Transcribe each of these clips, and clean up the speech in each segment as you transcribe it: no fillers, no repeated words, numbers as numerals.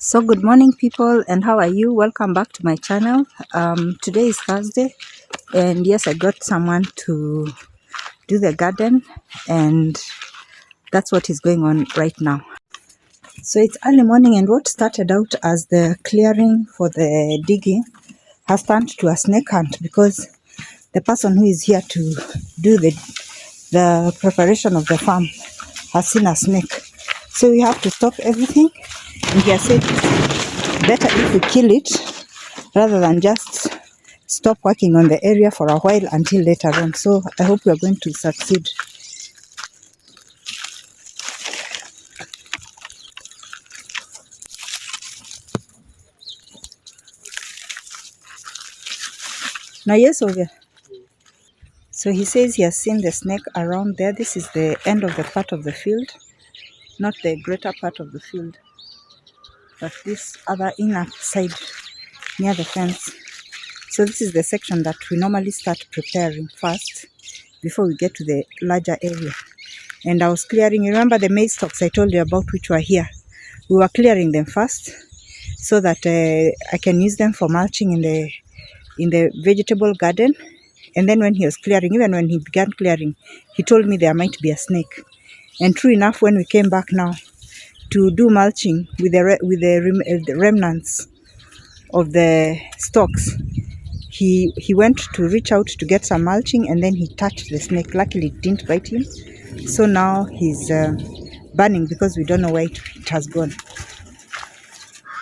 So good morning people, and how are you? Welcome back to my channel. Today is Thursday, and yes, I got someone to do the garden, and that's what is going on right now. So it's early morning, and what started out as the clearing for the digging has turned to a snake hunt because the person who is here to do the preparation of the farm has seen a snake. So we have to stop everything, and he has said better if we kill it rather than just stop working on the area for a while until later on. So I hope we are going to succeed. Now yes, over. So he says he has seen the snake around there. This is the end of the part of the field, not the greater part of the field, but this other inner side near the fence. So this is the section that we normally start preparing first before we get to the larger area. And I was clearing, you remember the maize stalks I told you about which were here? We were clearing them first so that I can use them for mulching in the vegetable garden. And then when he was clearing, even when he began clearing, he told me there might be a snake. And true enough, when we came back now to do mulching with the remnants of the stalks, he went to reach out to get some mulching, and then he touched the snake. Luckily it didn't bite him, so now he's burning because we don't know where it has gone.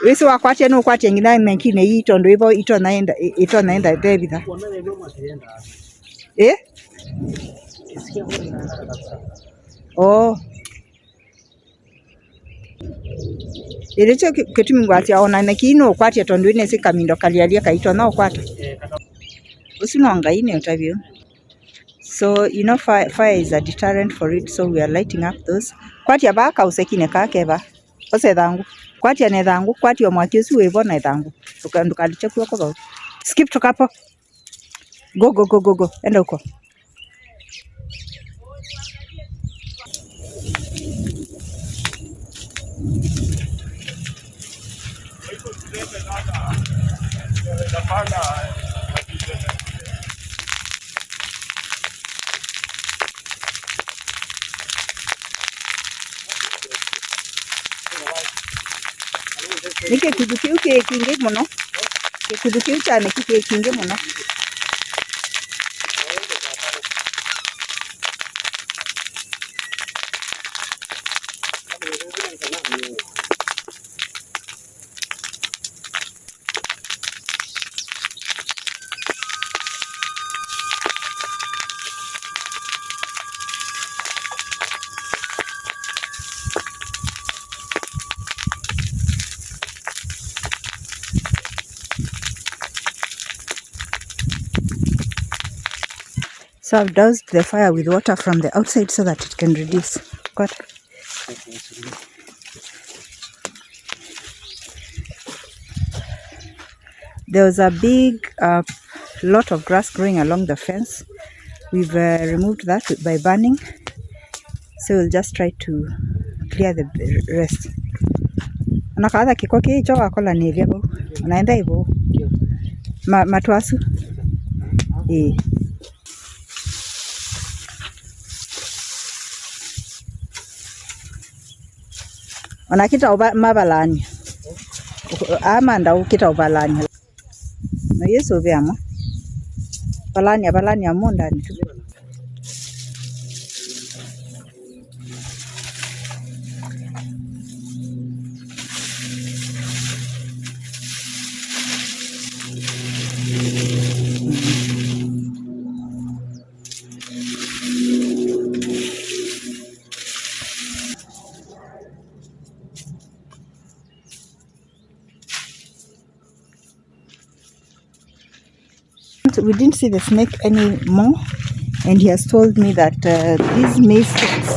Wesi wakwatia no kwatia ngina menkine itondo ibo ito naenda David. Eh? Oh. Ilicho ketumi ngwatia ona nakino kwatia tondo ine sikamindo kalialia kaito na kwata. Usinonga ine utavyo. So you know fire is a deterrent for it, so we are lighting up those. Kwatia baka usekine kakeba. Ose dangu. Kwatia ne dangu, kwatia mwaki usi wevo na dangu. Tukalicha kwa kwa. Skip tukapo. Go. Enda uko. Nike kudukiu ke kinge mono. Ke kudukiu chane ke kinge mono. So I've doused the fire with water from the outside so that it can reduce. Got. There was a big lot of grass growing along the fence. We've removed that by burning. So we'll just try to clear the rest. Anakaza kikoki choka kola ni hivyo. Unaenda hivyo. Matuasu. Wanakita mabalani. Amanda ukita ubalani. Na yesu vyama. Balani amunda ni. We didn't see the snake anymore, and he has told me that these maize stalks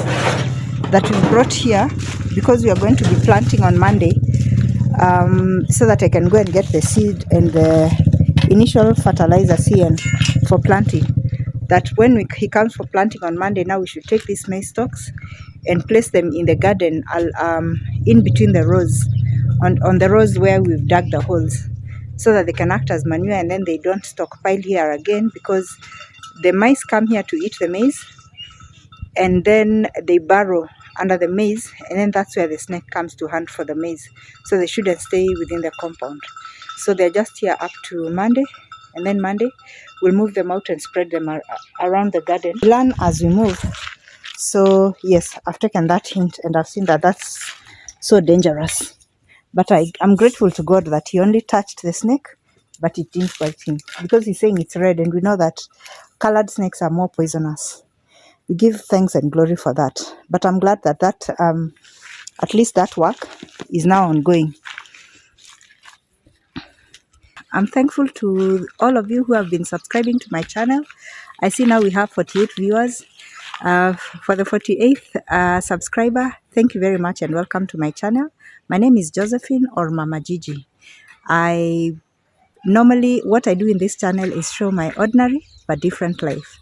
that we brought here, because we are going to be planting on Monday, so that I can go and get the seed and the initial fertilizer CN for planting, that when he comes for planting on Monday, now we should take these maize stalks and place them in the garden in between the rows on the rows where we've dug the holes, so that they can act as manure, and then they don't stockpile here again, because the mice come here to eat the maize, and then they burrow under the maize, and then that's where the snake comes to hunt for the maize. So they shouldn't stay within the compound. So they're just here up to Monday, and then Monday we'll move them out and spread them around the garden. Learn as we move. So yes, I've taken that hint, and I've seen that that's so dangerous. But I'm grateful to God that he only touched the snake, but it didn't bite him, because he's saying it's red, and we know that colored snakes are more poisonous. We give thanks and glory for that. But I'm glad that at least that work is now ongoing. I'm thankful to all of you who have been subscribing to my channel. I see now we have 48 viewers. For the 48th subscriber, thank you very much and welcome to my channel. My name is Josephine, or Mama Gigi. Normally what I do in this channel is show my ordinary but different life.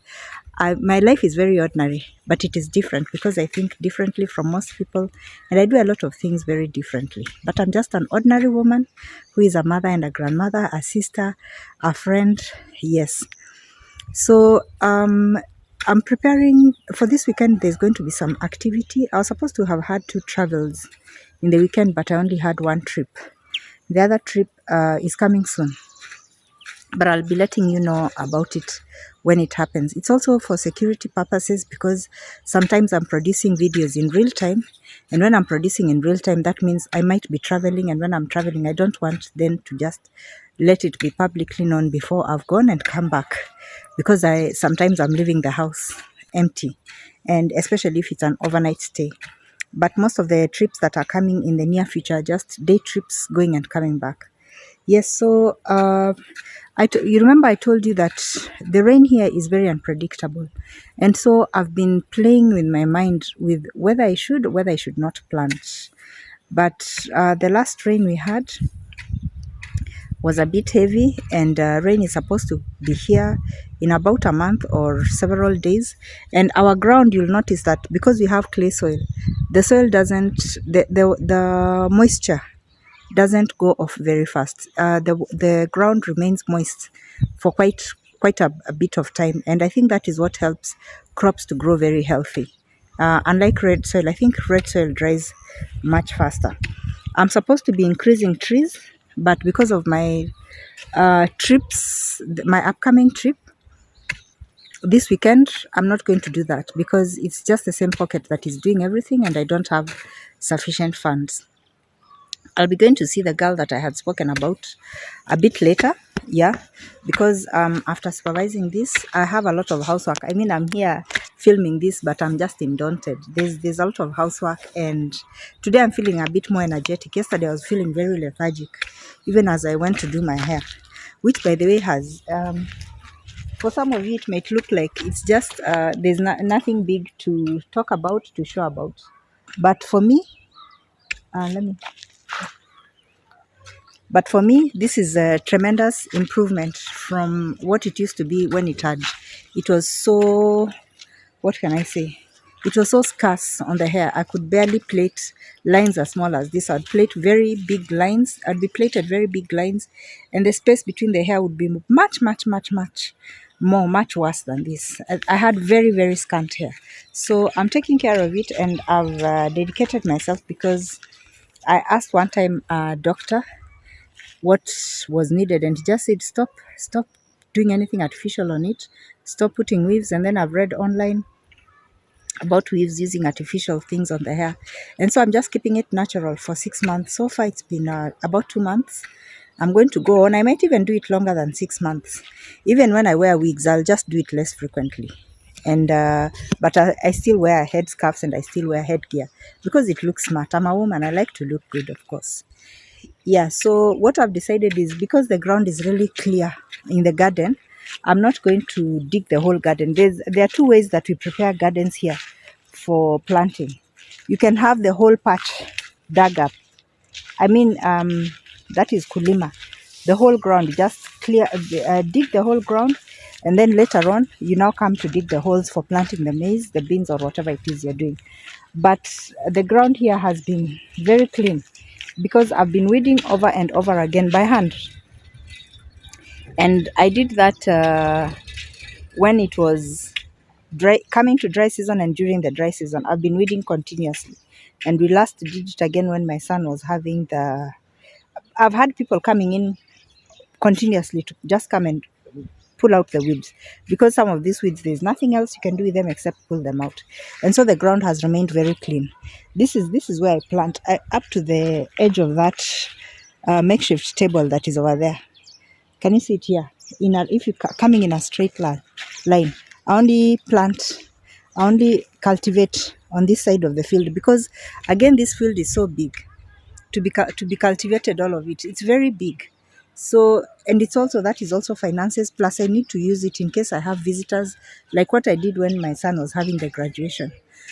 My life is very ordinary, but it is different because I think differently from most people, and I do a lot of things very differently. But I'm just an ordinary woman who is a mother and a grandmother, a sister, a friend, yes. So I'm preparing for this weekend. There's going to be some activity. I was supposed to have had 2 travels in the weekend, but I only had 1 trip. The other trip is coming soon, but I'll be letting you know about it when it happens. It's also for security purposes, because sometimes I'm producing videos in real time, and when I'm producing in real time, that means I might be traveling, and when I'm traveling, I don't want them to just let it be publicly known before I've gone and come back, because sometimes I'm leaving the house empty, and especially if it's an overnight stay. But most of the trips that are coming in the near future are just day trips, going and coming back. Yes, so you remember I told you that the rain here is very unpredictable, and so I've been playing with my mind with whether I should not plant. But the last rain we had was a bit heavy, and rain is supposed to be here in about a month or several days. And our ground, you'll notice that because we have clay soil, the soil doesn't, the moisture doesn't go off very fast. The ground remains moist for quite a bit of time, and I think that is what helps crops to grow very healthy. Unlike red soil, I think red soil dries much faster. I'm supposed to be increasing trees, but because of my trips, my upcoming trip this weekend, I'm not going to do that, because it's just the same pocket that is doing everything, and I don't have sufficient funds. I'll be going to see the girl that I had spoken about a bit later, yeah, because after supervising this, I have a lot of housework. I mean, I'm here filming this, but I'm just undaunted. There's a lot of housework, and today I'm feeling a bit more energetic. Yesterday I was feeling very lethargic, even as I went to do my hair, which, by the way, has for some of you it might look like it's just there's nothing big to talk about, to show about, but for me, But for me, this is a tremendous improvement from what it used to be when it was so, what can I say? It was so scarce on the hair. I could barely plait lines as small as this. I'd plait very big lines. I'd be plaited very big lines, and the space between the hair would be much worse than this. I had very, very scant hair. So I'm taking care of it, and I've dedicated myself, because I asked one time a doctor what was needed, and he just said stop doing anything artificial on it, stop putting weaves. And then I've read online about weaves using artificial things on the hair, and so I'm just keeping it natural for 6 months. So far it's been about 2 months. I'm going to go on. I might even do it longer than 6 months. Even when I wear wigs, I'll just do it less frequently. And but I still wear headscarves, and I still wear headgear, because it looks smart. I'm a woman, I like to look good, of course. Yeah, so what I've decided is, because the ground is really clear in the garden, I'm not going to dig the whole garden. There are 2 ways that we prepare gardens here for planting. You can have the whole patch dug up. I mean, that is kulima. The whole ground, just dig the whole ground, and then later on, you now come to dig the holes for planting the maize, the beans, or whatever it is you're doing. But the ground here has been very clean. because I've been weeding over and over again by hand. And I did that when it was dry, coming to dry season, and during the dry season I've been weeding continuously. And we last did it again when my son was having the, I've had people coming in continuously to just come and pull out the weeds, because some of these weeds there's nothing else you can do with them except pull them out. And so the ground has remained very clean. This is where I plant, up to the edge of that makeshift table that is over there. Can you see it here? If you're coming in a straight line, I only cultivate on this side of the field, because again this field is so big to be cultivated, all of it. It's very big. So, and it's also, that is also finances, plus I need to use it in case I have visitors, like what I did when my son was having the graduation.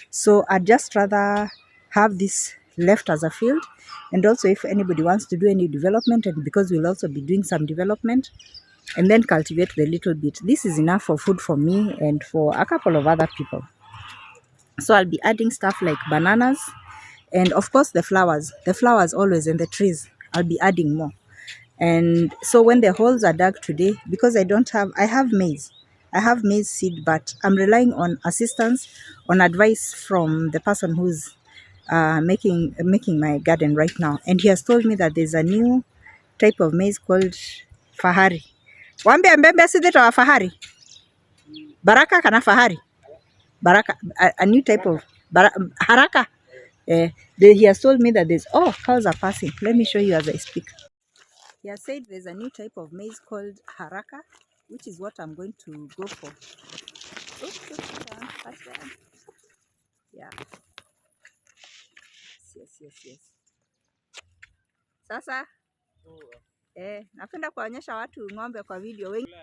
So I'd just rather have this left as a field, and also if anybody wants to do any development, and because we'll also be doing some development, and then cultivate the little bit. This is enough for food for me and for a couple of other people. So I'll be adding stuff like bananas, and of course the flowers always, and the trees, I'll be adding more. And so when the holes are dug today, because I have maize seed, but I'm relying on assistance, on advice from the person who's making my garden right now. And he has told me that there's a new type of maize called fahari. Wambia mbembe sidito wa fahari. Baraka kana fahari. Baraka, a new type of haraka. He has told me that there's, cows are passing. Let me show you as I speak. He has said there's a new type of maize called haraka, which is what I'm going to go for. Yeah. Yes. Sasa napenda kuonyesha watu ng'ombe kwa video wengi.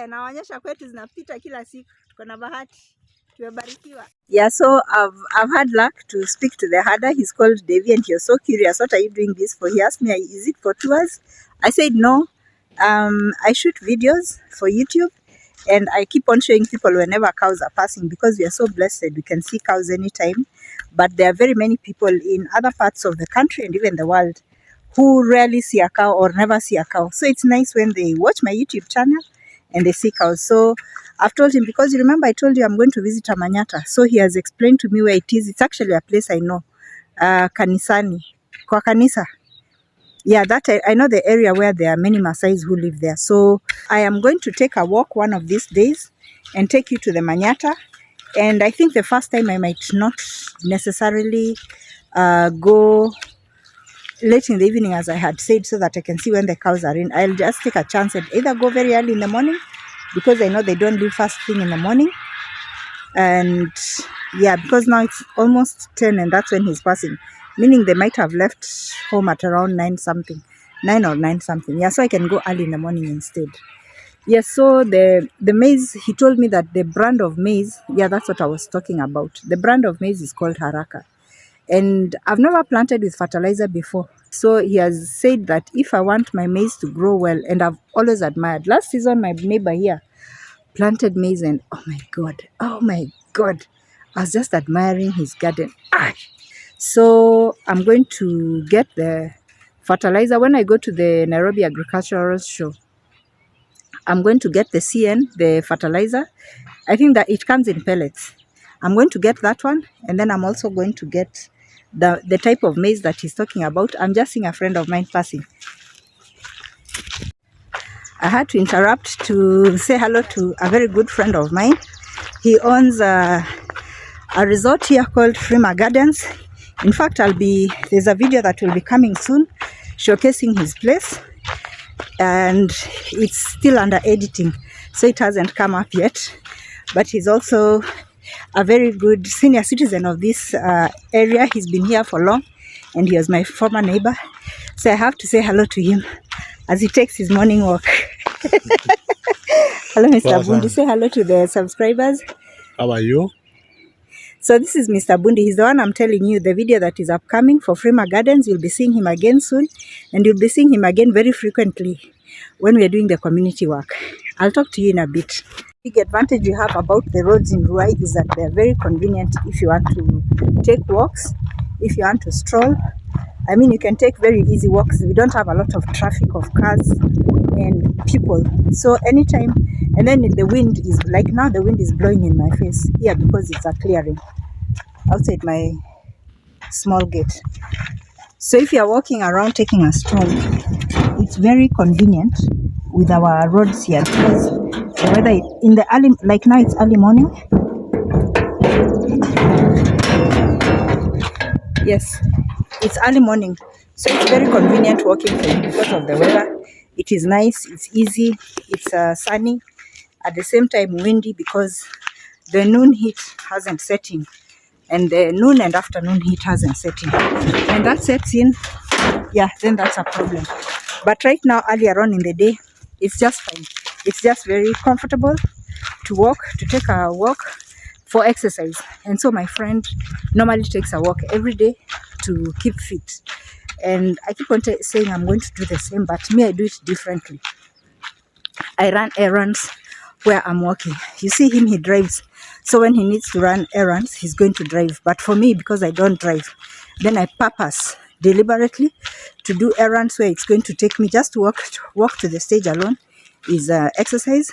Naonyesha kwetu zinapita kila siku. Tuko na bahati. Tumebarikiwa. Yeah, so I've had luck to speak to the herder. He's called Davy, and he was so curious, what are you doing this for? He asked me, is it for tours? I said no. I shoot videos for YouTube, and I keep on showing people whenever cows are passing, because we are so blessed we can see cows anytime. But there are very many people in other parts of the country and even the world who rarely see a cow or never see a cow. So it's nice when they watch my YouTube channel and they see cows. So I've told him, because you remember I told you I'm going to visit Amanyata. So he has explained to me where it is. It's actually a place I know, Kanisani, kwa kanisa. Yeah, that I know the area where there are many Maasais who live there. So I am going to take a walk one of these days and take you to the Manyata. And I think the first time I might not necessarily go late in the evening, as I had said, so that I can see when the cows are in. I'll just take a chance and either go very early in the morning, because I know they don't leave first thing in the morning. And yeah, because now it's almost 10 and that's when he's passing, meaning they might have left home at around 9 or 9 something. Yeah, so I can go early in the morning instead. Yes, so the maize, he told me that the brand of maize, yeah, that's what I was talking about. The brand of maize is called Haraka. And I've never planted with fertilizer before. So he has said that if I want my maize to grow well, and I've always admired. Last season, my neighbor here planted maize, and oh my God, I was just admiring his garden. So I'm going to get the fertilizer when I go to the Nairobi Agricultural Show. I'm going to get the CN, the fertilizer. I think that it comes in pellets. I'm going to get that one, and then I'm also going to get the type of maize that he's talking about. I'm just seeing a friend of mine passing. I had to interrupt to say hello to a very good friend of mine. He owns a resort here called Frima Gardens. In fact, there's a video that will be coming soon showcasing his place, and it's still under editing, so it hasn't come up yet. But he's also a very good senior citizen of this area. He's been here for long, and he was my former neighbor. So I have to say hello to him as he takes his morning walk. Hello, Mr. Bundi. Say hello to the subscribers. How are you? So this is Mr. Bundi. He's the one I'm telling you, the video that is upcoming for Frima Gardens. You'll be seeing him again soon, and you'll be seeing him again very frequently when we are doing the community work. I'll talk to you in a bit. Big advantage you have about the roads in Ruai is that they're very convenient if you want to take walks, if you want to stroll. I mean, you can take very easy walks. We don't have a lot of traffic of cars and people. So anytime, and then the wind is like now the wind is blowing in my face here because it's a clearing outside my small gate. So if you're walking around taking a stroll, it's very convenient with our roads here because the weather in the early, like now it's early morning. Yes, it's early morning, so it's very convenient walking for you because of the weather. It is nice, it's easy, it's sunny, at the same time windy because the noon heat hasn't set in, and the noon and afternoon heat hasn't set in. When that sets in, yeah, then that's a problem. But right now, earlier on in the day, it's just fine. It's just very comfortable to walk, to take a walk for exercise. And so my friend normally takes a walk every day to keep fit. And I keep on saying I'm going to do the same, but me, I do it differently. I run errands where I'm walking. You see him, he drives. So when he needs to run errands, he's going to drive. But for me, because I don't drive, then I purpose deliberately to do errands where it's going to take me just to walk to the stage alone is exercise.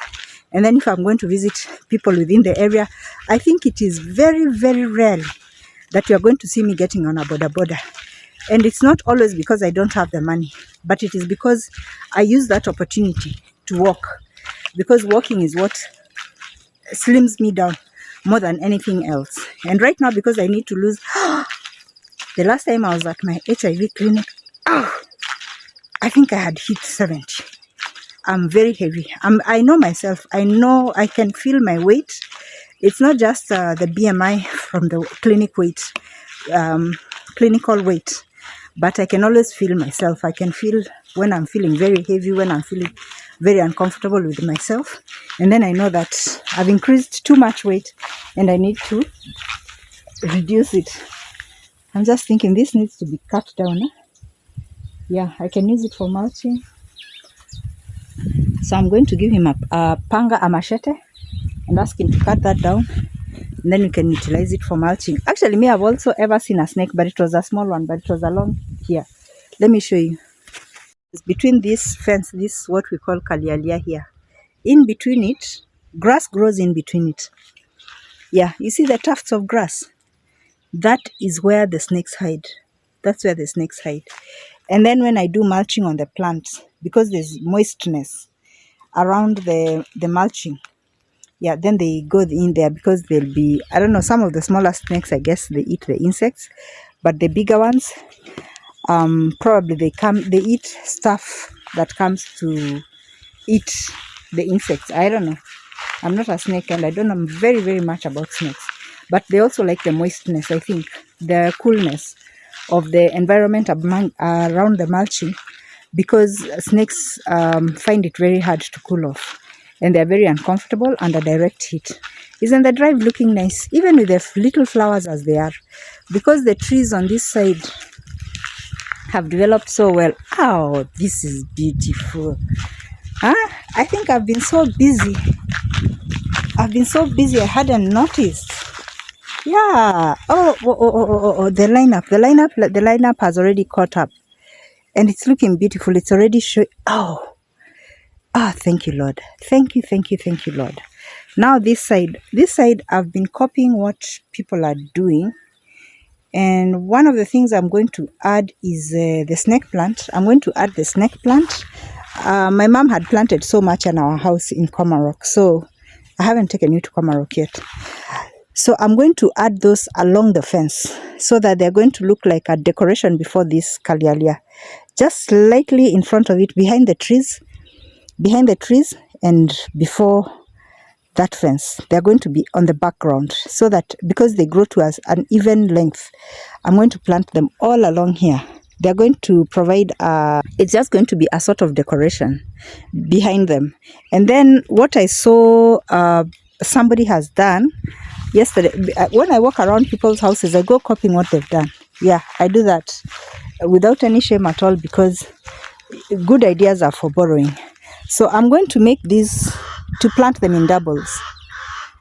And then if I'm going to visit people within the area, I think it is very, very rare that you are going to see me getting on a boda. And it's not always because I don't have the money, but it is because I use that opportunity to walk. Because walking is what slims me down more than anything else. And right now, because I need to lose... The last time I was at my HIV clinic, I think I had hit 70. I'm very heavy. I know myself. I know I can feel my weight. It's not just the BMI from the clinic weight, clinical weight, but I can always feel myself. I can feel when I'm feeling very heavy, when I'm feeling very uncomfortable with myself. And then I know that I've increased too much weight and I need to reduce it. I'm just thinking this needs to be cut down. Yeah, I can use it for mulching. So I'm going to give him a panga, a machete, and ask him to cut that down. And then we can utilize it for mulching. Actually, me, I've also ever seen a snake, but it was a small one, but it was along here. Let me show you. It's between this fence, this what we call kalialia here. In between it, grass grows in between it. Yeah, you see the tufts of grass? That is where the snakes hide. That's where the snakes hide. And then when I do mulching on the plants, because there's moistness around the mulching, yeah, then they go in there because there'll be, I don't know, some of the smaller snakes, I guess they eat the insects, but the bigger ones, probably they eat stuff that comes to eat the insects. I don't know. I'm not a snake and I don't know very, very much about snakes. But they also like the moistness, I think, the coolness of the environment around the mulching, because snakes find it very hard to cool off. And they're very uncomfortable under direct heat. Isn't the drive looking nice? Even with the little flowers as they are. Because the trees on this side have developed so well. Oh, this is beautiful. I think I've been so busy. I hadn't noticed. Yeah. Oh, the lineup has already caught up. And it's looking beautiful. It's already showing. Oh, thank you, Lord. Thank you, Lord. Now this side I've been copying what people are doing. And one of the things I'm going to add is the snake plant. I'm going to add the snake plant. My mom had planted so much in our house in Komarok. So I haven't taken you to Komarok yet. So I'm going to add those along the fence so that they're going to look like a decoration before this kalialia. Just slightly in front of it, behind the trees and before that fence. They're going to be on the background so that because they grow to an even length, I'm going to plant them all along here. They're going to provide it's just going to be a sort of decoration behind them. And then what I saw somebody has done yesterday, when I walk around people's houses, I go copying what they've done. Yeah, I do that without any shame at all because good ideas are for borrowing. So I'm going to make these to plant them in doubles.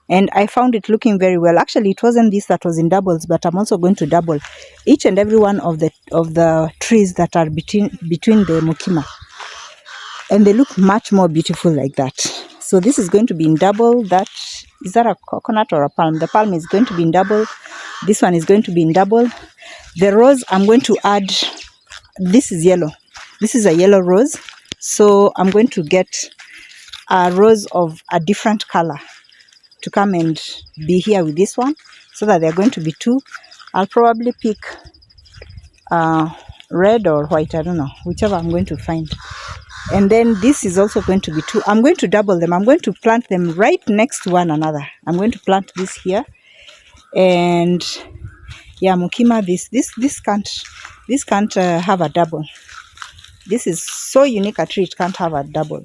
and I found it looking very well. Actually, it wasn't this that was in doubles, but I'm also going to double each and every one of the trees that are between the mukima, and they look much more beautiful like that. So this is going to be in double. That is that a coconut or a palm? The palm is going to be in double. This one is going to be in double. The rose, I'm going to add, this is yellow. This is a yellow rose. So I'm going to get a rose of a different color to come and be here with this one, so that they're going to be two. I'll probably pick red or white, I don't know, whichever I'm going to find. And then this is also going to be two. I'm going to double them. I'm going to plant them right next to one another. I'm going to plant this here, and yeah, mukima, this can't have a double. This is so unique a tree, it can't have a double.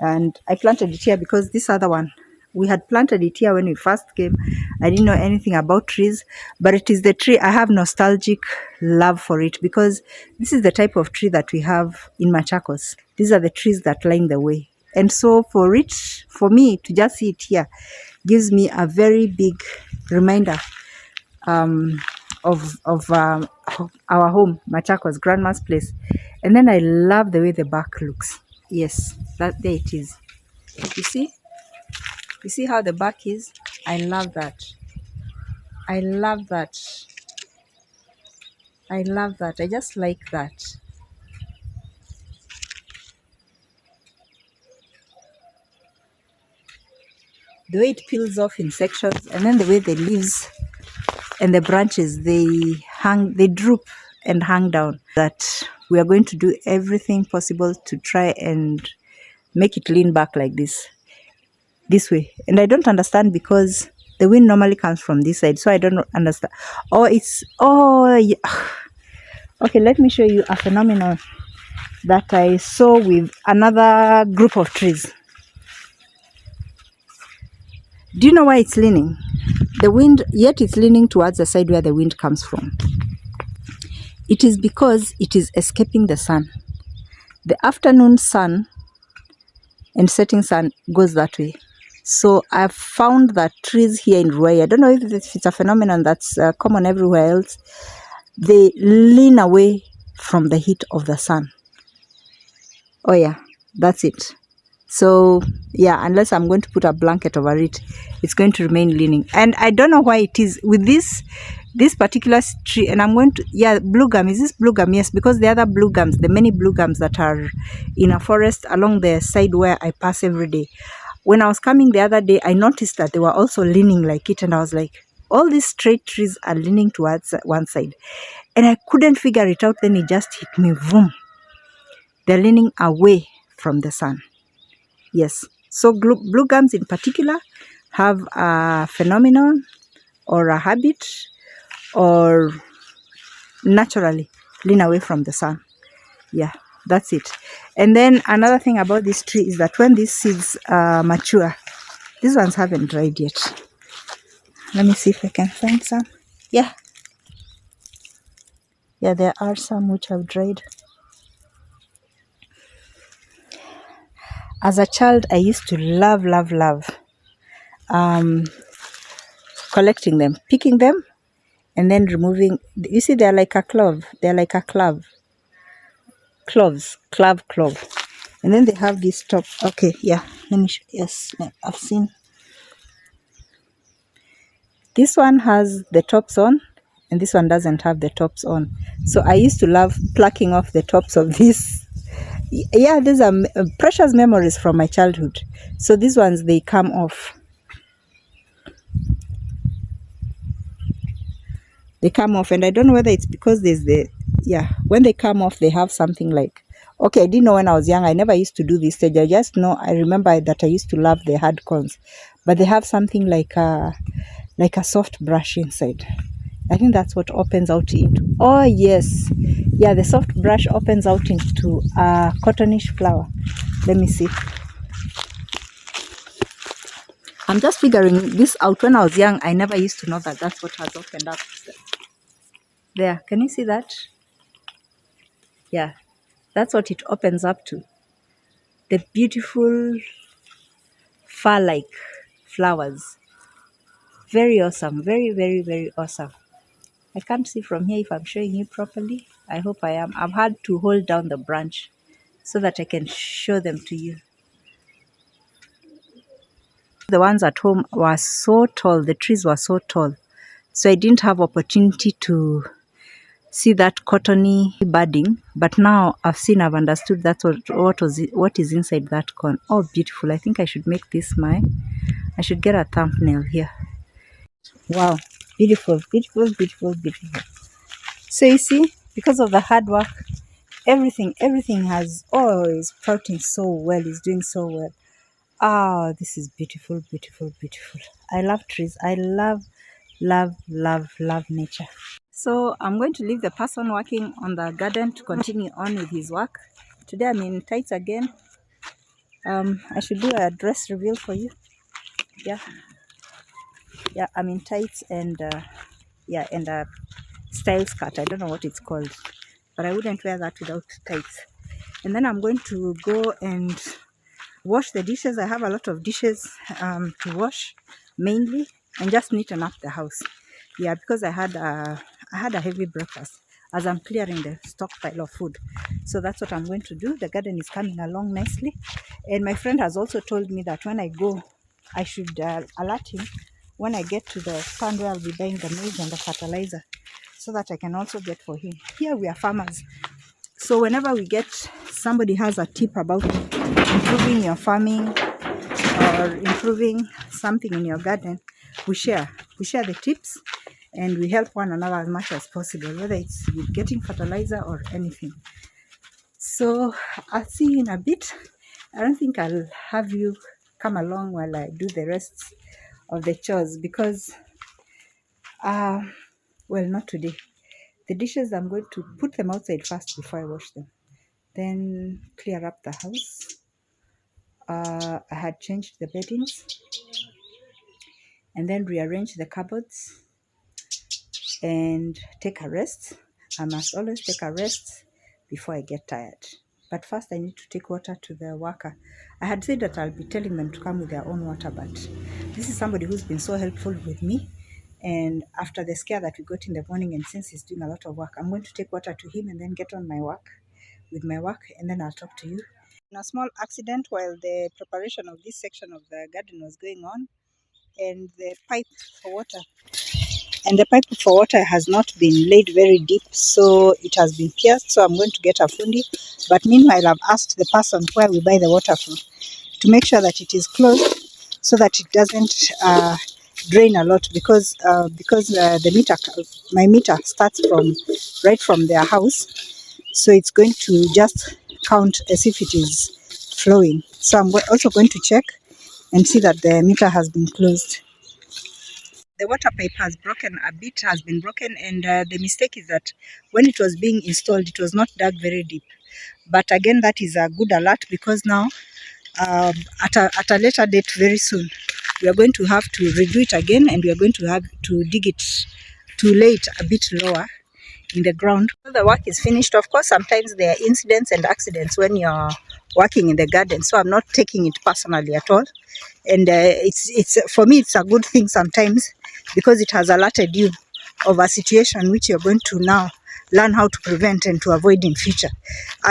And I planted it here because this other one, we had planted it here when we first came. I didn't know anything about trees, but it is the tree I have nostalgic love for it, because this is the type of tree that we have in Machakos. These are the trees that line the way. And so for me to just see it here gives me a very big reminder of our home, Machakos, Grandma's place. And then I love the way the bark looks. Yes, there it is. You see how the bark is? I love that. I love that. I love that. I just like that. The way it peels off in sections, and then the way the leaves and the branches, they droop and hang down. That we are going to do everything possible to try and make it lean back like this way. And I don't understand, because the wind normally comes from this side, so I don't understand. Yeah. Okay, let me show you a phenomenon that I saw with another group of trees. Do you know why it's leaning? The wind, yet it's leaning towards the side where the wind comes from. It is because it is escaping the sun. The afternoon sun and setting sun goes that way. So I've found that trees here in Ruai, I don't know if it's a phenomenon that's common everywhere else, they lean away from the heat of the sun. Oh yeah, that's it. So yeah, unless I'm going to put a blanket over it, it's going to remain leaning. And I don't know why it is with this particular tree. And I'm going to, yeah, blue gum. Is this blue gum? Yes, because the other blue gums, the many blue gums that are in a forest along the side where I pass every day. When I was coming the other day, I noticed that they were also leaning like it. And I was like, all these straight trees are leaning towards one side. And I couldn't figure it out. Then it just hit me, boom. They're leaning away from the sun. Yes. So blue gums in particular have a phenomenon or a habit, or naturally lean away from the sun. Yeah, that's it. And then another thing about this tree is that when these seeds mature, these ones haven't dried yet. Let me see if I can find some. Yeah, there are some which have dried. As a child, I used to love collecting them, picking them, and then removing. You see, they're like a clove. They're like a clove. Cloves, clove. And then they have this top. Okay, yeah. Let me show. Yes, I've seen. This one has the tops on, and this one doesn't have the tops on. So I used to love plucking off the tops of this. Yeah, these are precious memories from my childhood. So these ones, they come off. They come off, and I don't know whether it's because there's when they come off, they have something like, okay, I didn't know when I was young. I never used to do this stage. I just know, I remember that I used to love the hard cones, but they have something like a soft brush inside. I think that's what opens out into. Oh yes, yeah, the soft brush opens out into a cottonish flower. Let me see. I'm just figuring this out. When I was young, I never used to know that that's what has opened up. There, can you see that? Yeah, that's what it opens up to. The beautiful fur-like flowers. Very awesome. Very, very, very awesome. I can't see from here if I'm showing you properly. I hope I am. I've had to hold down the branch so that I can show them to you. The ones at home were so tall. The trees were so tall. So I didn't have opportunity to see that cottony budding. But now I've understood that's what is inside that cone. Oh, beautiful. I think I should make this I should get a thumbnail here. Wow. Beautiful, beautiful, beautiful, beautiful. So you see, because of the hard work, everything is sprouting so well, is doing so well. Ah, this is beautiful, beautiful, beautiful. I love trees. I love, love, love, love nature. So I'm going to leave the person working on the garden to continue on with his work. Today I'm in tights again. I should do a dress reveal for you. Yeah, I'm in tights and and a style skirt. I don't know what it's called, but I wouldn't wear that without tights. And then I'm going to go and wash the dishes. I have a lot of dishes to wash mainly, and just neaten up the house. Yeah, because I had a heavy breakfast as I'm clearing the stockpile of food. So that's what I'm going to do. The garden is coming along nicely. And my friend has also told me that when I go, I should alert him when I get to the stand where I'll be buying the maize and the fertilizer, so that I can also get for him. Here we are farmers. So whenever we get somebody has a tip about improving your farming or improving something in your garden, we share the tips and we help one another as much as possible, whether it's with getting fertilizer or anything. So I'll see you in a bit. I don't think I'll have you come along while I do the rest of the chores because well, not today. The dishes, I'm going to put them outside first before I wash them, then clear up the house. I had changed the beddings and then rearrange the cupboards and take a rest. I must always take a rest before I get tired. But first I need to take water to the worker. I had said that I'll be telling them to come with their own water, but this is somebody who's been so helpful with me. And after the scare that we got in the morning, and since he's doing a lot of work, I'm going to take water to him and then get on with my work, and then I'll talk to you. In a small accident while the preparation of this section of the garden was going on, and the pipe for water has not been laid very deep, so it has been pierced. So I'm going to get a fundi, but meanwhile I've asked the person where we buy the water from to make sure that it is closed so that it doesn't drain a lot, because my meter starts right from their house, so it's going to just count as if it is flowing. So I'm also going to check and see that the meter has been closed. The water pipe has been broken, and the mistake is that when it was being installed, it was not dug very deep. But again, that is a good alert, because now at a later date, very soon, we are going to have to redo it again, and we are going to have to lay it a bit lower in the ground. The work is finished. Of course, sometimes there are incidents and accidents when you're working in the garden, so I'm not taking it personally at all. And it's for me, it's a good thing sometimes, because it has alerted you of a situation which you're going to now learn how to prevent and to avoid in future.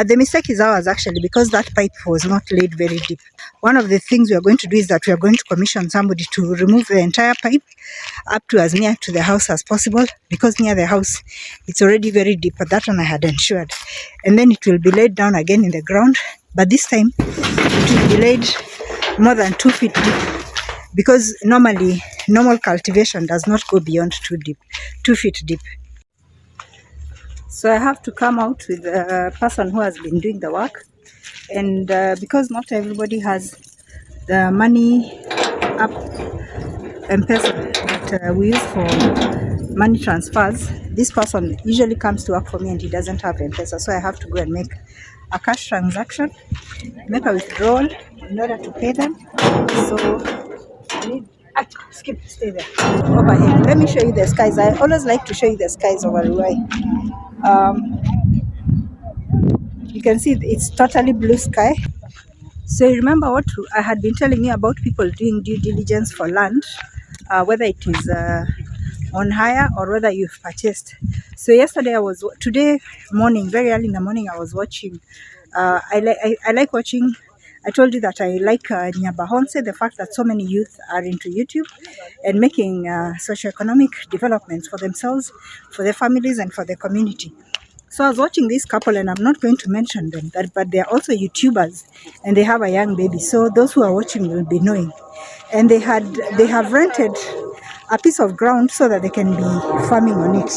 The mistake is ours, actually, because that pipe was not laid very deep. One of the things we are going to do is that we are going to commission somebody to remove the entire pipe up to as near to the house as possible, because near the house it's already very deep, but that one I had ensured. And then it will be laid down again in the ground, but this time it will be laid more than 2 feet deep, because normal cultivation does not go beyond 2 feet deep. So I have to come out with a person who has been doing the work, and because not everybody has the money up M-Pesa that we use for money transfers, this person usually comes to work for me and he doesn't have M-Pesa, so I have to go and make a cash transaction, make a withdrawal in order to pay them. So I need stay there. Overhead. Let me show you the skies. I always like to show you the skies over Ruai. You can see it's totally blue sky. So you remember what I had been telling you about people doing due diligence for land. whether it is on hire or whether you've purchased. So today morning, very early in the morning, I was watching. I like watching. I told you that I like Nyabahonse, the fact that so many youth are into YouTube and making socioeconomic developments for themselves, for their families, and for the community. So I was watching this couple, and I'm not going to mention them, but they are also YouTubers, and they have a young baby. So those who are watching will be knowing. And they have rented a piece of ground so that they can be farming on it.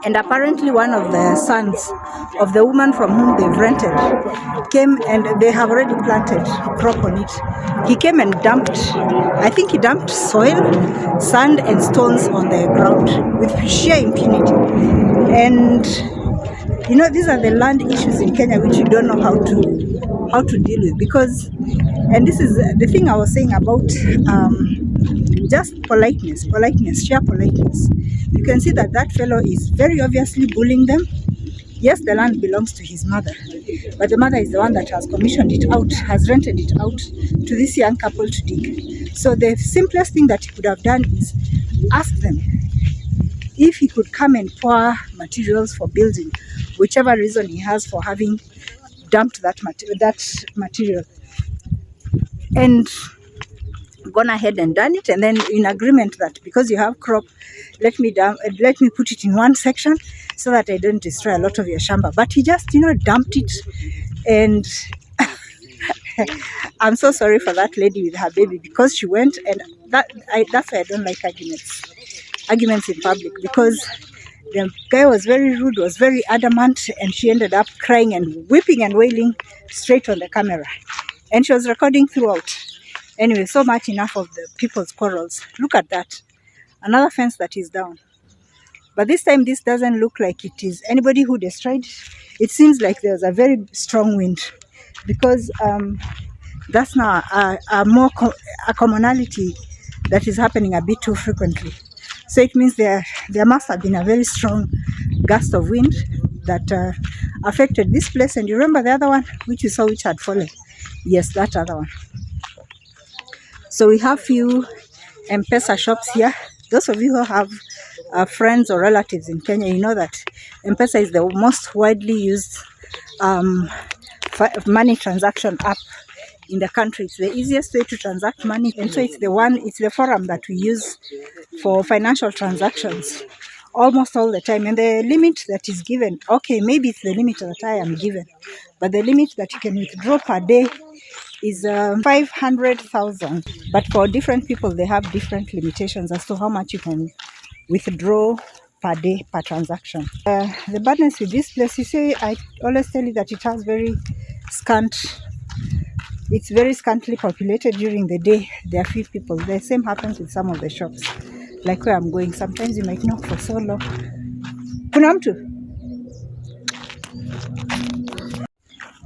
And apparently one of the sons of the woman from whom they've rented came, and they have already planted crop on it. He came and I think he dumped soil, sand and stones on the ground with sheer impunity. And you know, these are the land issues in Kenya which you don't know how to deal with, because, and this is the thing I was saying about just politeness, sheer politeness. You can see that fellow is very obviously bullying them. Yes, the land belongs to his mother, but the mother is the one that has commissioned it out, has rented it out to this young couple to dig. So the simplest thing that he could have done is ask them if he could come and pour materials for building, whichever reason he has for having dumped that material, and gone ahead and done it, and then in agreement that because you have crop, let me put it in one section so that I don't destroy a lot of your shamba. But he just, you know, dumped it. And I'm so sorry for that lady with her baby, because she went, and that's why I don't like arguments in public, because the guy was very rude, was very adamant, and she ended up crying and weeping and wailing straight on the camera, and she was recording throughout. Anyway, so much enough of the people's quarrels. Look at that. Another fence that is down. But this time, this doesn't look like it is anybody who destroyed. It seems like there's a very strong wind, because that's now a commonality that is happening a bit too frequently. So it means there must have been a very strong gust of wind that affected this place. And you remember the other one, which you saw, which had fallen? Yes, that other one. So we have few M-Pesa shops here. Those of you who have friends or relatives in Kenya, you know that M-Pesa is the most widely used money transaction app in the country. It's the easiest way to transact money, and so it's the forum that we use for financial transactions almost all the time. And the limit that is given, okay, maybe it's the limit that I am given, but the limit that you can withdraw per day is 500,000. But for different people, they have different limitations as to how much you can withdraw per day, per transaction. The badness with this place, you see, I always tell you that it has it's very scantily populated during the day. There are few people. The same happens with some of the shops, like where I'm going. Sometimes you might knock for so long. Kuna mtu?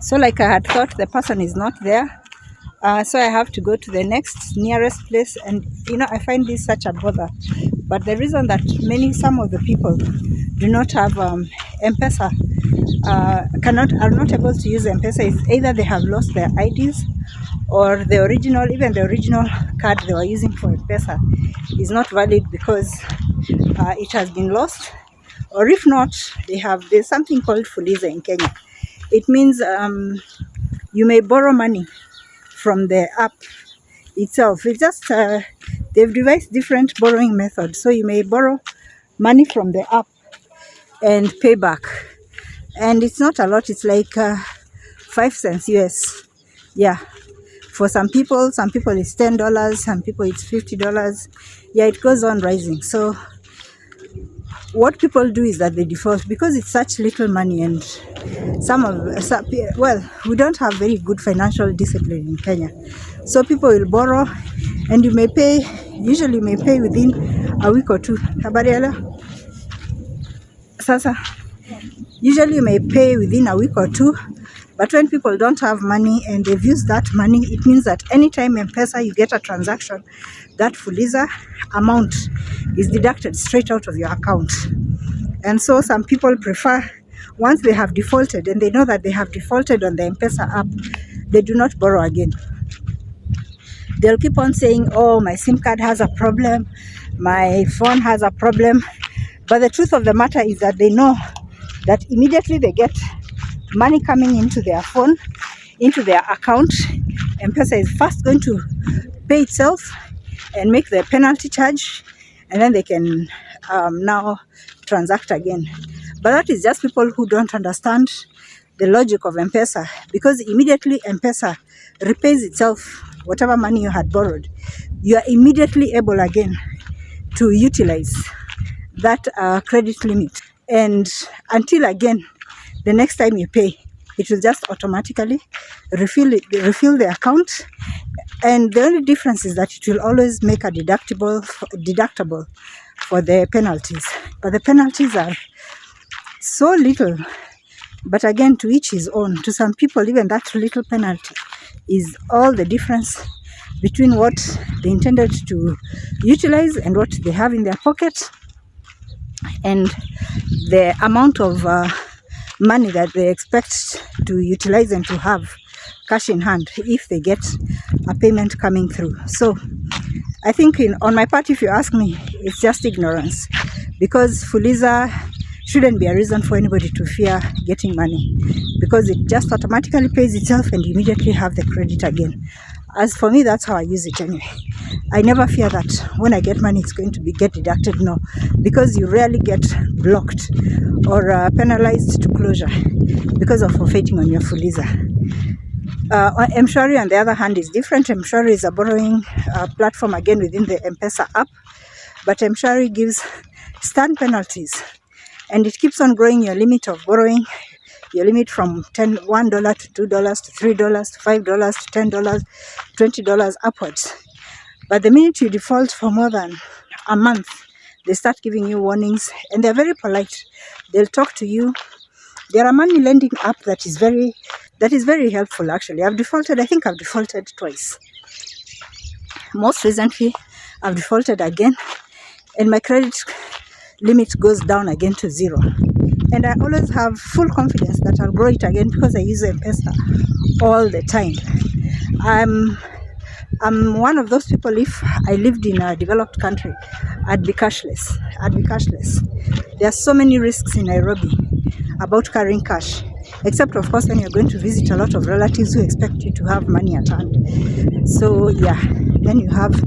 So like I had thought, the person is not there. So I have to go to the nearest place, and you know, I find this such a bother. But the reason that some of the people do not have M-Pesa, are not able to use M-Pesa, is either they have lost their IDs, or even the original card they were using for M-Pesa is not valid because it has been lost. Or if not, there's something called Fuliza in Kenya. It means you may borrow money from the app itself. It's just they've devised different borrowing methods. So you may borrow money from the app and pay back, and it's not a lot. It's like 5 cents US. Yeah, for some people it's $10, some people it's $50. Yeah, it goes on rising. So what people do is that they default because it's such little money, and we don't have very good financial discipline in Kenya. So people will borrow, and usually you may pay within a week or two. Usually you may pay within a week or two, but when people don't have money and they've used that money, it means that anytime M-Pesa you get a transaction, that Fuliza amount is deducted straight out of your account. And so some people prefer, once they have defaulted and they know that they have defaulted on the M-Pesa app, they do not borrow again. they'll keep on saying, oh, my SIM card has a problem, my phone has a problem. But the truth of the matter is that they know that immediately they get money coming into their phone, into their account, M-Pesa is first going to pay itself and make the penalty charge, and then they can now transact again. But that is just people who don't understand the logic of M-Pesa, because immediately M-Pesa repays itself whatever money you had borrowed, you are immediately able again to utilize that credit limit. And until again, the next time you pay, it will just automatically refill the account. And the only difference is that it will always make a deductible for the penalties. But the penalties are so little. But again, to each his own. To some people, even that little penalty is all the difference between what they intended to utilize and what they have in their pocket, and the amount of money that they expect to utilize and to have cash in hand if they get a payment coming through. So I think on my part, if you ask me, it's just ignorance, because Fuliza shouldn't be a reason for anybody to fear getting money, because it just automatically pays itself and you immediately have the credit again. As for me, that's how I use it anyway. I never fear that when I get money it's going to get deducted. No, because you rarely get blocked or penalized to closure because of forfeiting on your Fuliza. M-Shwari, on the other hand, is different. M-Shwari is a borrowing platform again within the M-Pesa app, but M-Shwari gives stern penalties, and it keeps on growing your limit of borrowing, your limit from $1 to $2 to $3 to $5 to $10, $20 upwards. But the minute you default for more than a month, they start giving you warnings, and they're very polite. They'll talk to you. There are money lending app that is very helpful actually. I think I've defaulted twice. Most recently, I've defaulted again, and my credit limit goes down again to 0. And I always have full confidence that I'll grow it again because I use M-Pesa all the time. I'm one of those people, if I lived in a developed country, I'd be cashless. There are so many risks in Nairobi about carrying cash, except of course when you're going to visit a lot of relatives who expect you to have money at hand. So yeah, then you have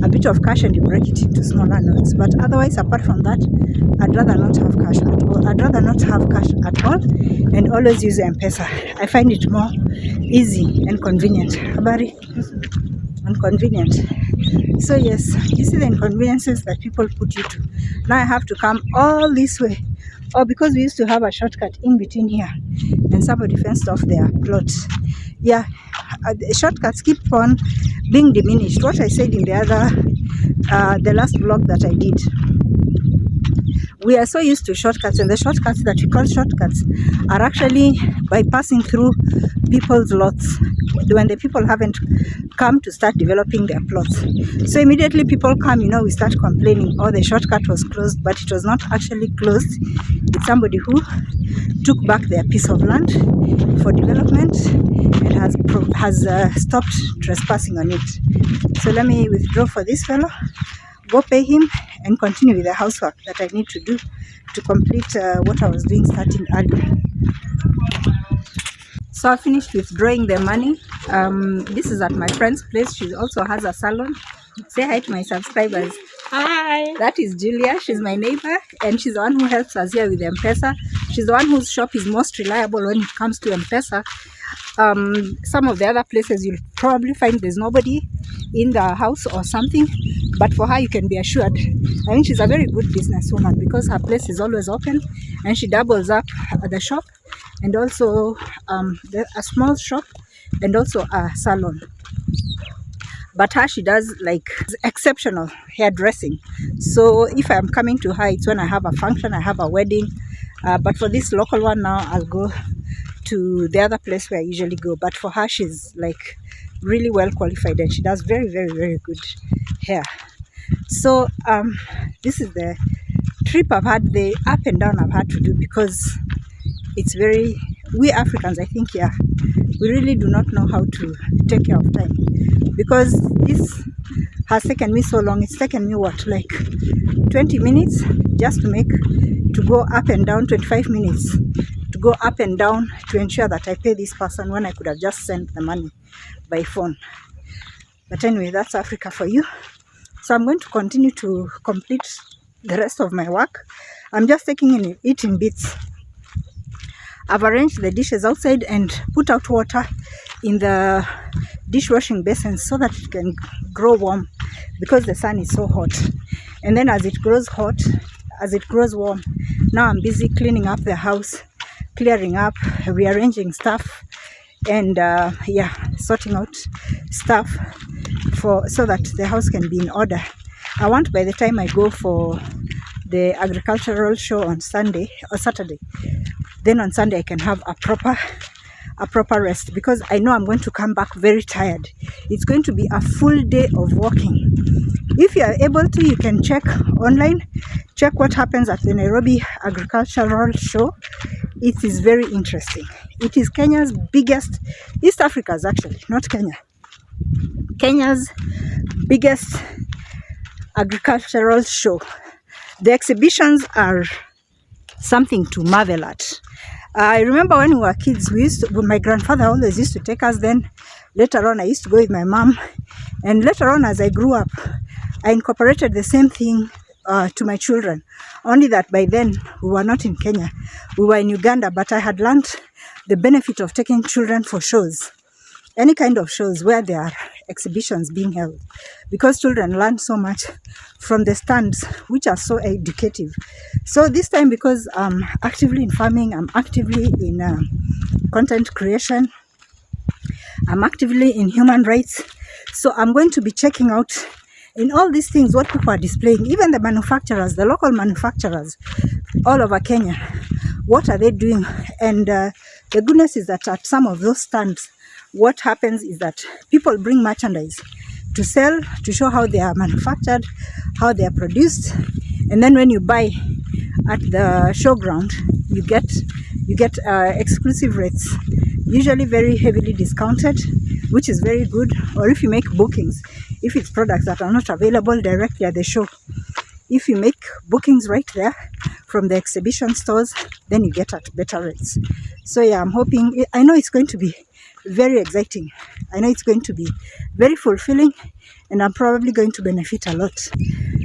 a bit of cash and you break it into smaller notes. But otherwise, apart from that, I'd rather not have cash at all. And always use M-Pesa. I find it more easy and convenient. Habari? And convenient. So yes, you see the inconveniences that people put you to. Now I have to come all this way, or because we used to have a shortcut in between here and somebody fenced off their plots. Yeah, the shortcuts keep on being diminished. What I said in the last vlog that I did, we are so used to shortcuts, and the shortcuts that we call shortcuts are actually by passing through people's lots when the people haven't come to start developing their plots. So immediately people come, we start complaining, oh, the shortcut was closed, but it was not actually closed. It's somebody who took back their piece of land for development and has stopped trespassing on it. So let me withdraw for this fellow, go pay him, and continue with the housework that I need to do to complete what I was doing starting earlier. So I finished withdrawing the money. This is at my friend's place. She also has a salon. Say hi to my subscribers. Hi. That is Julia. She's my neighbor, and she's the one who helps us here with M-Pesa. She's the one whose shop is most reliable when it comes to M-Pesa. Some of the other places you'll probably find there's nobody in the house or something, but for her you can be assured. I mean, she's a very good businesswoman because her place is always open, and she doubles up at the shop and also a small shop and also a salon. But her, she does like exceptional hairdressing. So if I'm coming to her, it's when I have a function, I have a wedding. But for this local one now, I'll go to the other place where I usually go. But for her, she's like really well qualified, and she does very, very, very good hair. So this is the trip I've had, the up and down I've had to do, because it's very we Africans, I think, yeah, we really do not know how to take care of time, because this has taken me so long. It's taken me what, like 20 minutes just to go up and down, 25 minutes to go up and down to ensure that I pay this person when I could have just sent the money by phone. But anyway, that's Africa for you. So I'm going to continue to complete the rest of my work. I'm just taking it in bits. I've arranged the dishes outside and put out water in the dishwashing basin so that it can grow warm, because the sun is so hot. And then as it grows warm, now I'm busy cleaning up the house, clearing up, rearranging stuff, and yeah, sorting out stuff so that the house can be in order. I want, by the time I go for the agricultural show on Sunday or Saturday, then on Sunday I can have a proper rest, because I know I'm going to come back very tired. It's going to be a full day of walking. If you are able to, you can check online, check what happens at the Nairobi Agricultural Show. It is very interesting. It is Kenya's biggest, East Africa's actually, not Kenya. Kenya's biggest agricultural show. The exhibitions are something to marvel at. I remember when we were kids, my grandfather always used to take us. Then later on I used to go with my mom, and later on as I grew up, I incorporated the same thing to my children. Only that by then we were not in Kenya, we were in Uganda, but I had learned the benefit of taking children for shows, any kind of shows where there are exhibitions being held, because children learn so much from the stands, which are so educative. So this time, because I'm actively in farming, I'm actively in content creation, I'm actively in human rights, so I'm going to be checking out in all these things what people are displaying, even the manufacturers, the local manufacturers all over Kenya. What are they doing? And the goodness is that at some of those stands, what happens is that people bring merchandise to sell, to show how they are manufactured, how they are produced. And then when you buy at the showground, you get exclusive rates, usually very heavily discounted, which is very good. Or if you make bookings, if it's products that are not available directly at the show, if you make bookings right there from the exhibition stores, then you get at better rates. So yeah, I'm hoping, I know it's going to be very exciting. I know it's going to be very fulfilling, and I'm probably going to benefit a lot.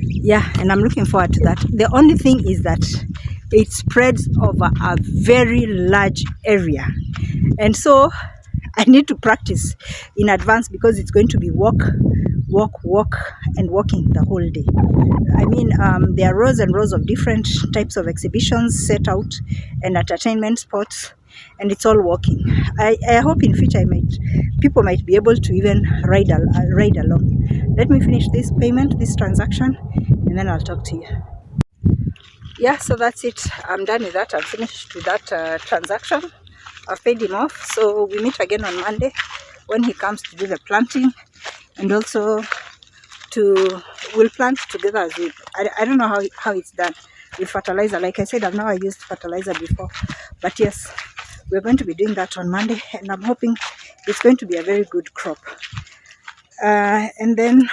Yeah, and I'm looking forward to that. The only thing is that it spreads over a very large area, and so I need to practice in advance, because it's going to be walk and walking the whole day. I mean, there are rows and rows of different types of exhibitions set out and entertainment spots, and it's all walking. I hope in future people might be able to even ride along. Let me finish this payment, this transaction, and then I'll talk to you. Yeah, so that's it. I'm done with that. I'm finished with that transaction. I've paid him off. So we meet again on Monday when he comes to do the planting, and also we'll plant together as I don't know how it's done with fertilizer. Like I said, I've never used fertilizer before, but yes, we're going to be doing that on Monday, and I'm hoping it's going to be a very good crop. And then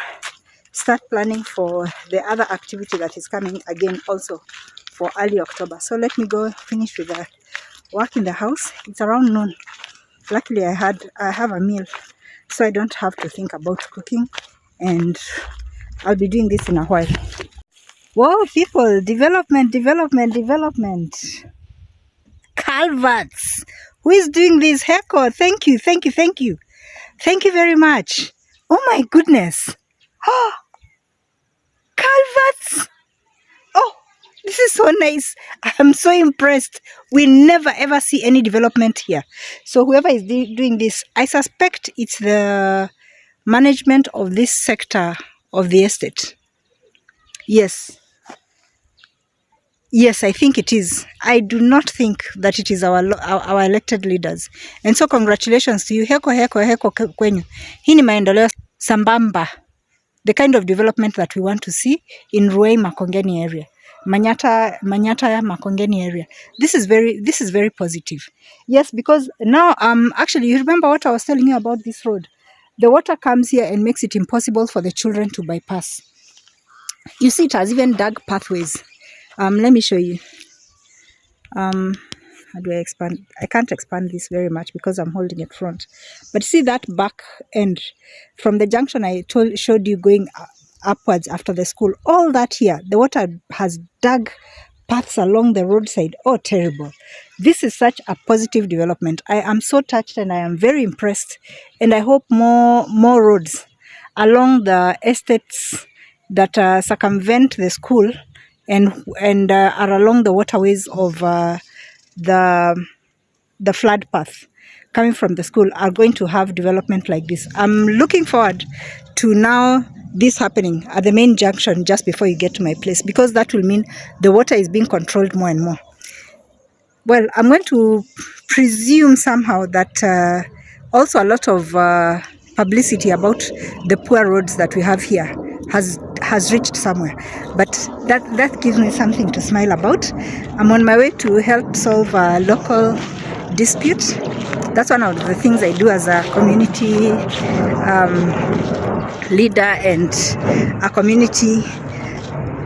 start planning for the other activity that is coming again also for early October. So let me go finish with the work in the house. It's around noon. Luckily I have a meal, so I don't have to think about cooking, and I'll be doing this in a while. Whoa, people, development. Culverts. Who is doing this? Heko, thank you. Thank you very much. Oh my goodness. Oh, culverts. Oh, this is so nice. I'm so impressed. We never ever see any development here. So whoever is doing this, I suspect it's the management of this sector of the estate. Yes, I think it is. I do not think that it is our elected leaders. And so congratulations to you. Heko kwenyu. Hii ni maendeleo sambamba. The kind of development that we want to see in Ruai Makongeni area. Manyata Makongeni area. This is very positive. Yes, because now actually, you remember what I was telling you about this road? The water comes here and makes it impossible for the children to bypass. You see, it has even dug pathways. Let me show you. How do I expand? I can't expand this very much because I'm holding it front. But see that back end from the junction I showed you going upwards after the school. All that here, the water has dug paths along the roadside. Oh, terrible. This is such a positive development. I am so touched and I am very impressed. And I hope more roads along the estates that circumvent the school and are along the waterways of the flood path coming from the school are going to have development like this. I'm looking forward to now this happening at the main junction just before you get to my place, because that will mean the water is being controlled more and more. Well, I'm going to presume somehow that also a lot of publicity about the poor roads that we have here has reached somewhere, but that gives me something to smile about. I'm on my way to help solve a local dispute. That's one of the things I do as a community leader and a community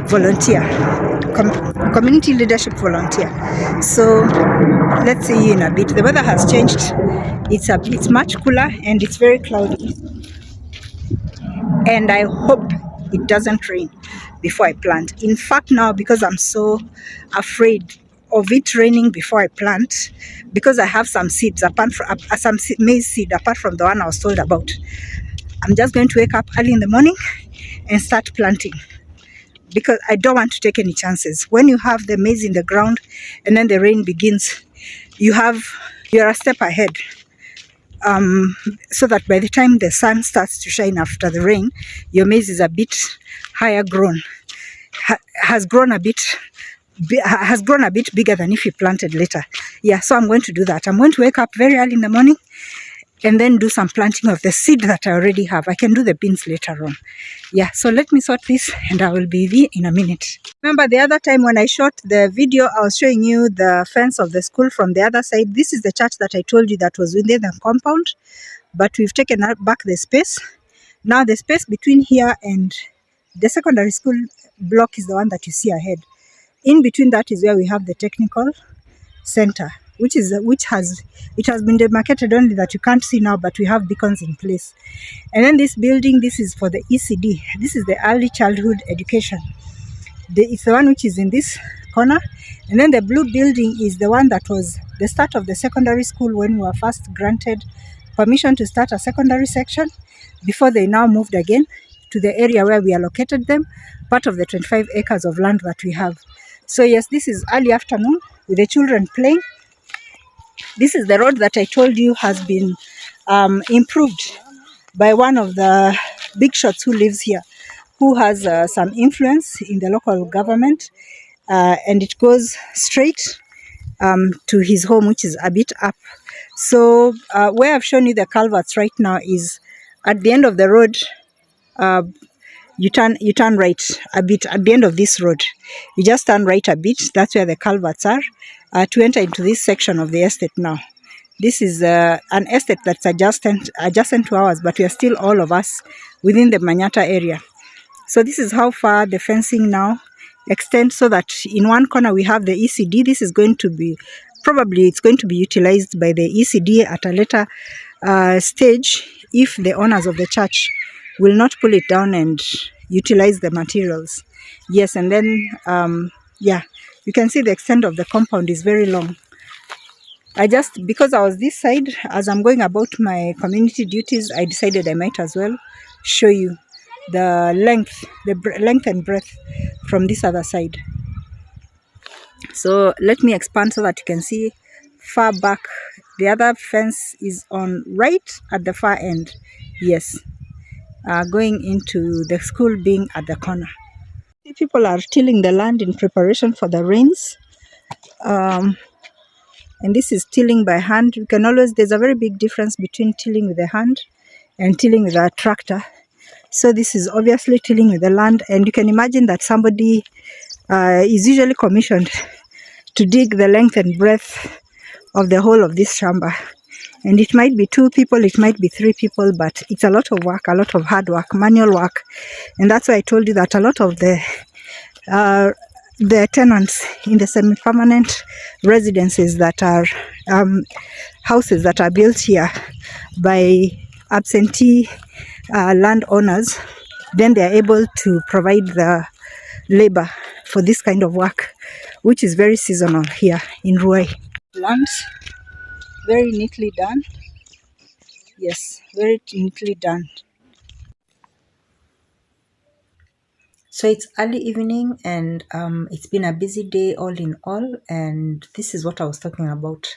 volunteer, community leadership volunteer. So let's see you in a bit. The weather has changed. It's much cooler and it's very cloudy, and I hope it doesn't rain before I plant. In fact, now, because I'm so afraid of it raining before I plant, because I have some seeds apart from some maize seed apart from the one I was told about, I'm just going to wake up early in the morning and start planting, because I don't want to take any chances. When you have the maize in the ground and then the rain begins, you're a step ahead. So that by the time the sun starts to shine after the rain, your maize is a bit higher grown, has grown a bit bigger than if you planted later. Yeah, so I'm going to do that. I'm going to wake up very early in the morning and then do some planting of the seed that I already have. I can do the beans later on. Yeah, so let me sort this and I will be there in a minute. Remember the other time when I shot the video, I was showing you the fence of the school from the other side. This is the church that I told you that was within the compound, but we've taken back the space. Now the space between here and the secondary school block is the one that you see ahead. In between that is where we have the technical center, which has been demarcated only that you can't see now, but we have beacons in place. And then this building, this is for the ECD. This is the early childhood education. It's the one which is in this corner. And then the blue building is the one that was the start of the secondary school when we were first granted permission to start a secondary section, before they now moved again to the area where we allocated them, part of the 25 acres of land that we have. So yes, this is early afternoon with the children playing. This is the road that I told you has been improved by one of the big shots who lives here, who has some influence in the local government, and it goes straight to his home, which is a bit up. So where I've shown you the culverts right now is at the end of the road. You turn right a bit at the end of this road. You just turn right a bit. That's where the culverts are to enter into this section of the estate now. This is an estate that's adjacent to ours, but we are still all of us within the Manyata area. So this is how far the fencing now extends, so that in one corner we have the ECD. This is going to be, probably it's going to be utilized by the ECD at a later stage if the owners of the church will not pull it down and utilize the materials. Yes, and then yeah, you can see the extent of the compound is very long. Because I was this side, as I'm going about my community duties, I decided I might as well show you the length and breadth from this other side. So let me expand so that you can see far back. The other fence is on right at the far end. Yes. Going into the school being at the corner. People are tilling the land in preparation for the rains. And this is tilling by hand. You can always, there's a very big difference between tilling with the hand and tilling with a tractor. So this is obviously tilling with the land, and you can imagine that somebody is usually commissioned to dig the length and breadth of the whole of this shamba. And it might be 2 people, it might be 3 people, but it's a lot of work, a lot of hard work, manual work. And that's why I told you that a lot of the tenants in the semi-permanent residences that are houses that are built here by absentee landowners, then they are able to provide the labor for this kind of work, which is very seasonal here in Ruai. Lands very neatly done. Yes, very neatly done. So it's early evening, and it's been a busy day all in all, and this is what I was talking about.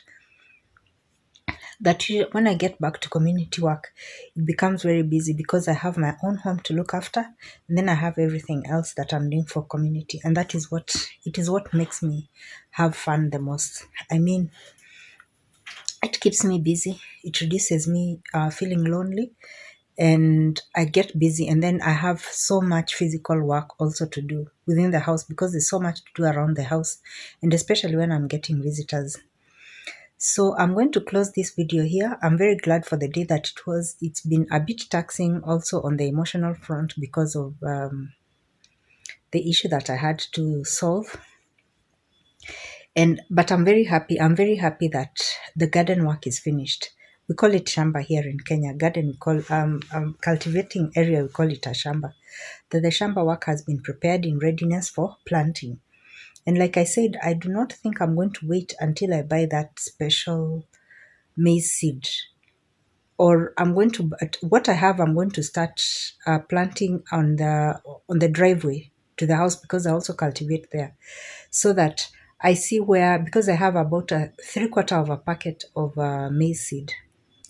That when I get back to community work, it becomes very busy because I have my own home to look after, and then I have everything else that I'm doing for community, and that is what makes me have fun the most. I mean, it keeps me busy. It reduces me feeling lonely, and I get busy, and then I have so much physical work also to do within the house because there's so much to do around the house, and especially when I'm getting visitors. So I'm going to close this video here. I'm very glad for the day that it was. It's been a bit taxing also on the emotional front because of the issue that I had to solve. But I'm very happy. I'm very happy that the garden work is finished. We call it shamba here in Kenya. Garden we call cultivating area, we call it a shamba. The shamba work has been prepared in readiness for planting. And like I said, I do not think I'm going to wait until I buy that special maize seed. Or I'm going to, what I have, I'm going to start planting on the driveway to the house because I also cultivate there, so that I see where, because I have about a 3/4 of a packet of maize seed.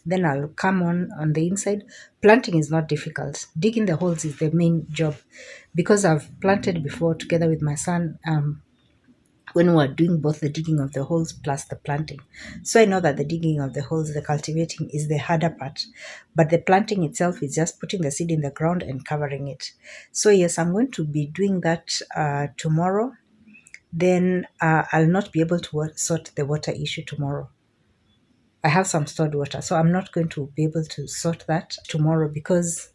Then I'll come on the inside. Planting is not difficult. Digging the holes is the main job, because I've planted before together with my son. When we were doing both the digging of the holes plus the planting. So I know that the digging of the holes, the cultivating, is the harder part. But the planting itself is just putting the seed in the ground and covering it. So yes, I'm going to be doing that tomorrow. Then I'll not be able to sort the water issue tomorrow. I have some stored water, so I'm not going to be able to sort that tomorrow because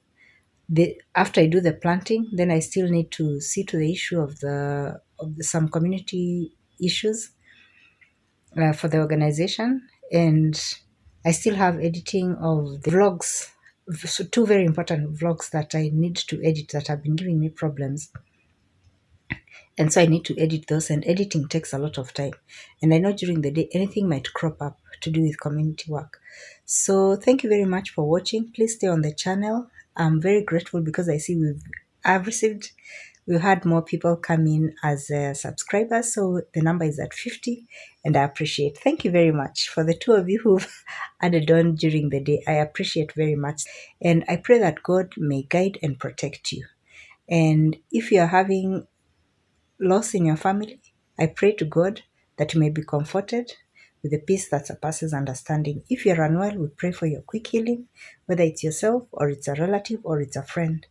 after I do the planting, then I still need to see to the issue of some community issues for the organization, and I still have editing of the vlogs. So 2 very important vlogs that I need to edit that have been giving me problems. And so I need to edit those, and editing takes a lot of time. And I know during the day, anything might crop up to do with community work. So thank you very much for watching. Please stay on the channel. I'm very grateful because I see we've had more people come in as subscribers. So the number is at 50, and I appreciate. Thank you very much for the 2 of you who've added on during the day. I appreciate very much. And I pray that God may guide and protect you. And if you're having loss in your family, I pray to God that you may be comforted with the peace that surpasses understanding. If you're unwell, we pray for your quick healing, whether it's yourself or it's a relative or it's a friend.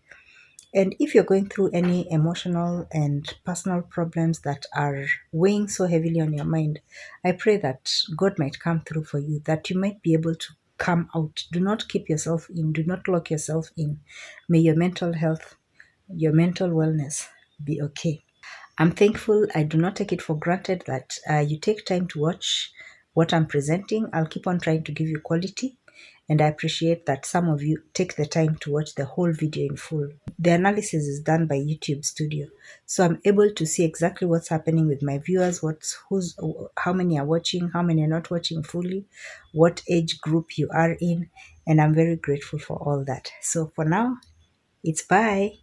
And if you're going through any emotional and personal problems that are weighing so heavily on your mind, I pray that God might come through for you, that you might be able to come out. Do not keep yourself in. Do not lock yourself in. May your mental health, your mental wellness be okay. I'm thankful. I do not take it for granted that you take time to watch what I'm presenting. I'll keep on trying to give you quality, and I appreciate that some of you take the time to watch the whole video in full. The analysis is done by YouTube Studio, so I'm able to see exactly what's happening with my viewers, how many are watching, how many are not watching fully, what age group you are in, and I'm very grateful for all that. So for now, it's bye.